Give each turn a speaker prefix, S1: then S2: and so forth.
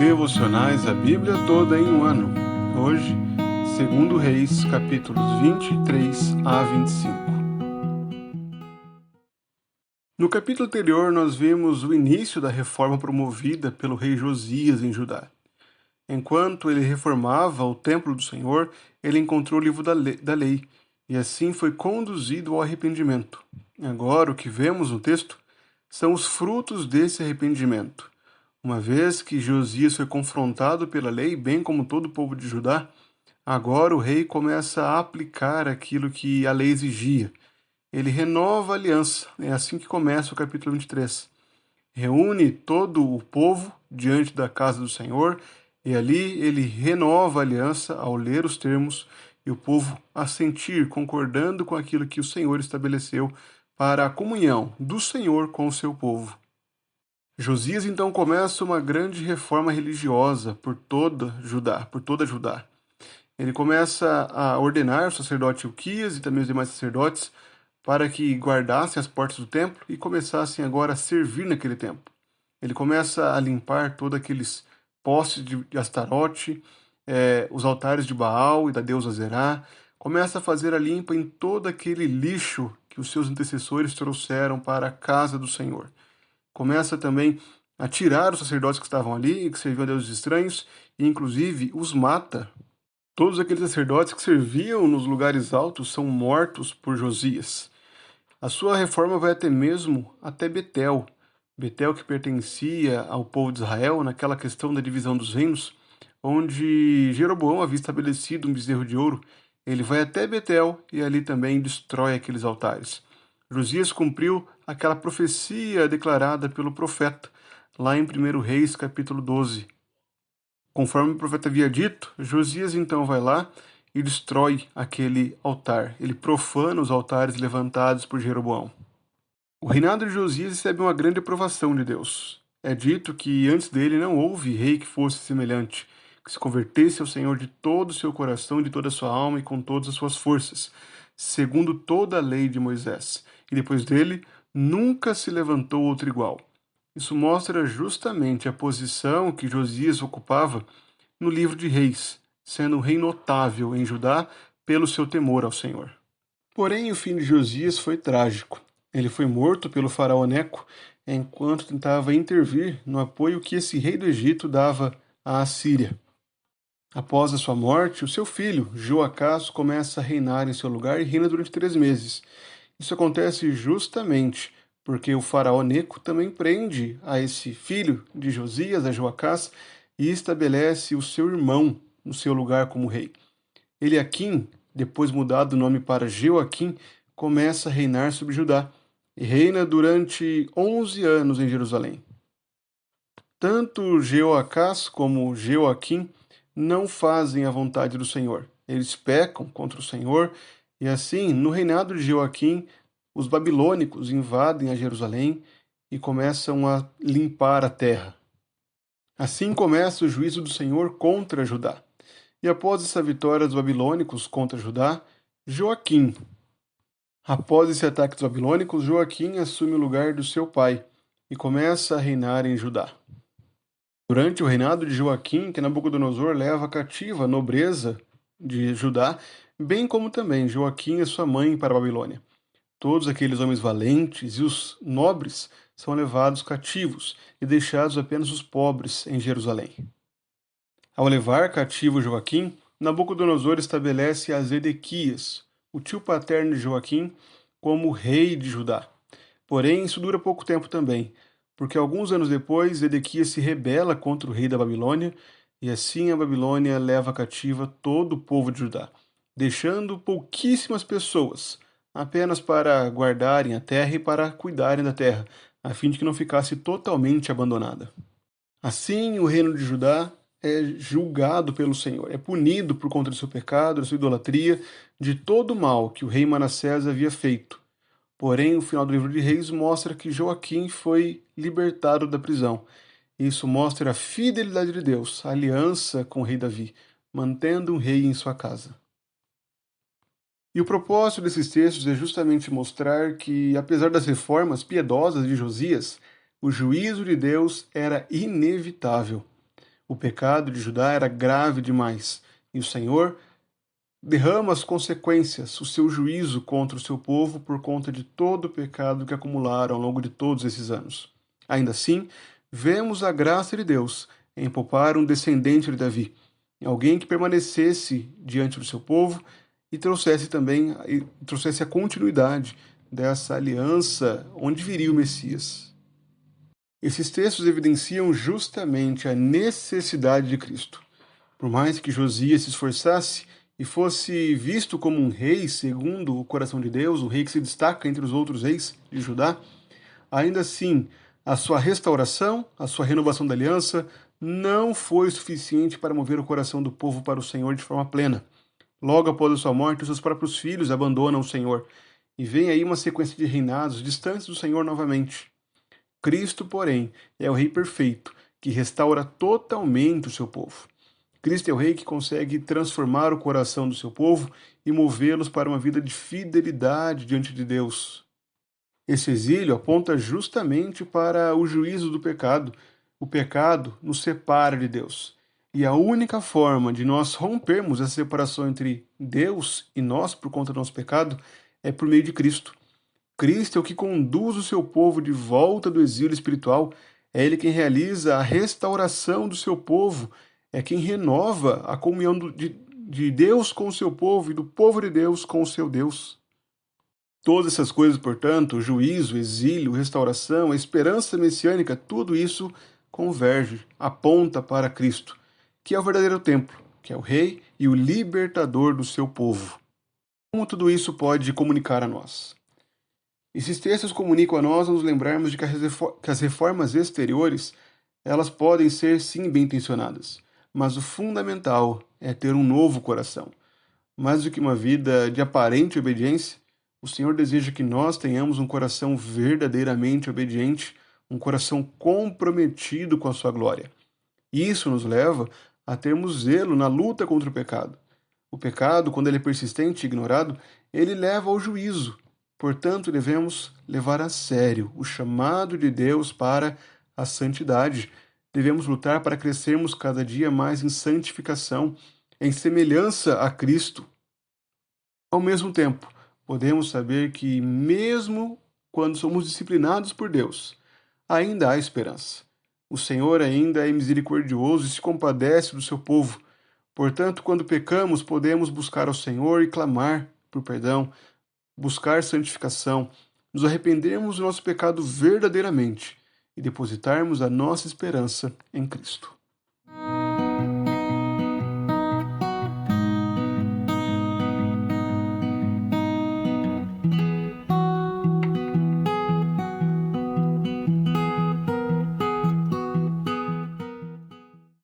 S1: Devocionais A Bíblia Toda em um Ano. Hoje, 2 Reis, capítulos 23 a 25. No capítulo anterior, nós vimos o início da reforma promovida pelo rei Josias em Judá. Enquanto ele reformava o templo do Senhor, ele encontrou o livro da lei, e assim foi conduzido ao arrependimento. Agora, o que vemos no texto são os frutos desse arrependimento. Uma vez que Josias foi confrontado pela lei, bem como todo o povo de Judá, agora o rei começa a aplicar aquilo que a lei exigia. Ele renova a aliança, é assim que começa o capítulo 23. Reúne todo o povo diante da casa do Senhor, e ali ele renova a aliança ao ler os termos e o povo assentir, concordando com aquilo que o Senhor estabeleceu para a comunhão do Senhor com o seu povo. Josias então começa uma grande reforma religiosa por toda Judá. Ele começa a ordenar o sacerdote Hilquias e também os demais sacerdotes para que guardassem as portas do templo e começassem agora a servir naquele templo. Ele começa a limpar todos aqueles postes de Astarote, os altares de Baal e da deusa Zerá, começa a fazer a limpa em todo aquele lixo que os seus antecessores trouxeram para a casa do Senhor. Começa também a tirar os sacerdotes que estavam ali e que serviam a deuses estranhos, e inclusive os mata. Todos aqueles sacerdotes que serviam nos lugares altos são mortos por Josias. A sua reforma vai até Betel. Betel, que pertencia ao povo de Israel naquela questão da divisão dos reinos, onde Jeroboão havia estabelecido um bezerro de ouro. Ele vai até Betel e ali também destrói aqueles altares. Josias cumpriu aquela profecia declarada pelo profeta, lá em 1 Reis, capítulo 12. Conforme o profeta havia dito, Josias então vai lá e destrói aquele altar. Ele profana os altares levantados por Jeroboão. O reinado de Josias recebe uma grande aprovação de Deus. É dito que antes dele não houve rei que fosse semelhante, que se convertesse ao Senhor de todo o seu coração, de toda a sua alma e com todas as suas forças, segundo toda a lei de Moisés. E depois dele, nunca se levantou outro igual. Isso mostra justamente a posição que Josias ocupava no livro de Reis, sendo um rei notável em Judá pelo seu temor ao Senhor. Porém, o fim de Josias foi trágico. Ele foi morto pelo faraó Neco enquanto tentava intervir no apoio que esse rei do Egito dava à Assíria. Após a sua morte, o seu filho, Joacás, começa a reinar em seu lugar e reina durante 3 meses. Isso acontece justamente porque o faraó Neco também prende a esse filho de Josias, a Joacás, e estabelece o seu irmão no seu lugar como rei. Eliaquim, depois mudado o nome para Jeoaquim, começa a reinar sobre Judá e reina durante 11 anos em Jerusalém. Tanto Jeoacás como Jeoaquim não fazem a vontade do Senhor. Eles pecam contra o Senhor e assim, no reinado de Jeoaquim, os babilônicos invadem a Jerusalém e começam a limpar a terra. Assim começa o juízo do Senhor contra Judá. E após essa vitória dos babilônicos contra Judá, após esse ataque dos babilônicos, Joaquim assume o lugar do seu pai e começa a reinar em Judá. Durante o reinado de Joaquim, que Nabucodonosor leva cativa a nobreza de Judá, bem como também Joaquim e sua mãe para a Babilônia. Todos aqueles homens valentes e os nobres são levados cativos e deixados apenas os pobres em Jerusalém. Ao levar cativo Joaquim, Nabucodonosor estabelece a Zedequias, o tio paterno de Joaquim, como rei de Judá. Porém, isso dura pouco tempo também, porque alguns anos depois Zedequias se rebela contra o rei da Babilônia e assim a Babilônia leva cativa todo o povo de Judá, deixando pouquíssimas pessoas, apenas para guardarem a terra e para cuidarem da terra, a fim de que não ficasse totalmente abandonada. Assim, o reino de Judá é julgado pelo Senhor, é punido por conta do seu pecado, da sua idolatria, de todo o mal que o rei Manassés havia feito. Porém, o final do livro de Reis mostra que Joaquim foi libertado da prisão. Isso mostra a fidelidade de Deus, a aliança com o rei Davi, mantendo um rei em sua casa. E o propósito desses textos é justamente mostrar que, apesar das reformas piedosas de Josias, o juízo de Deus era inevitável. O pecado de Judá era grave demais, e o Senhor derrama as consequências, o seu juízo contra o seu povo por conta de todo o pecado que acumularam ao longo de todos esses anos. Ainda assim, vemos a graça de Deus em poupar um descendente de Davi, alguém que permanecesse diante do seu povo e trouxesse a continuidade dessa aliança onde viria o Messias. Esses textos evidenciam justamente a necessidade de Cristo. Por mais que Josias se esforçasse e fosse visto como um rei segundo o coração de Deus, o rei que se destaca entre os outros reis de Judá, ainda assim, a sua restauração, a sua renovação da aliança, não foi suficiente para mover o coração do povo para o Senhor de forma plena. Logo após a sua morte, os seus próprios filhos abandonam o Senhor, e vem aí uma sequência de reinados distantes do Senhor novamente. Cristo, porém, é o Rei perfeito, que restaura totalmente o seu povo. Cristo é o Rei que consegue transformar o coração do seu povo e movê-los para uma vida de fidelidade diante de Deus. Esse exílio aponta justamente para o juízo do pecado. O pecado nos separa de Deus. E a única forma de nós rompermos essa separação entre Deus e nós por conta do nosso pecado é por meio de Cristo. Cristo é o que conduz o seu povo de volta do exílio espiritual, é Ele quem realiza a restauração do seu povo, é quem renova a comunhão de Deus com o seu povo e do povo de Deus com o seu Deus. Todas essas coisas, portanto, o juízo, o exílio, a restauração, a esperança messiânica, tudo isso converge, aponta para Cristo, que é o verdadeiro templo, que é o Rei e o libertador do seu povo. Como tudo isso pode comunicar a nós? Esses textos comunicam a nós nos lembrarmos de que as reformas exteriores, elas podem ser sim bem intencionadas, mas o fundamental é ter um novo coração. Mais do que uma vida de aparente obediência, o Senhor deseja que nós tenhamos um coração verdadeiramente obediente, um coração comprometido com a sua glória. Isso nos leva a termos zelo na luta contra o pecado. O pecado, quando ele é persistente e ignorado, ele leva ao juízo. Portanto, devemos levar a sério o chamado de Deus para a santidade. Devemos lutar para crescermos cada dia mais em santificação, em semelhança a Cristo. Ao mesmo tempo, podemos saber que, mesmo quando somos disciplinados por Deus, ainda há esperança. O Senhor ainda é misericordioso e se compadece do seu povo. Portanto, quando pecamos, podemos buscar ao Senhor e clamar por perdão, buscar santificação, nos arrependermos do nosso pecado verdadeiramente e depositarmos a nossa esperança em Cristo.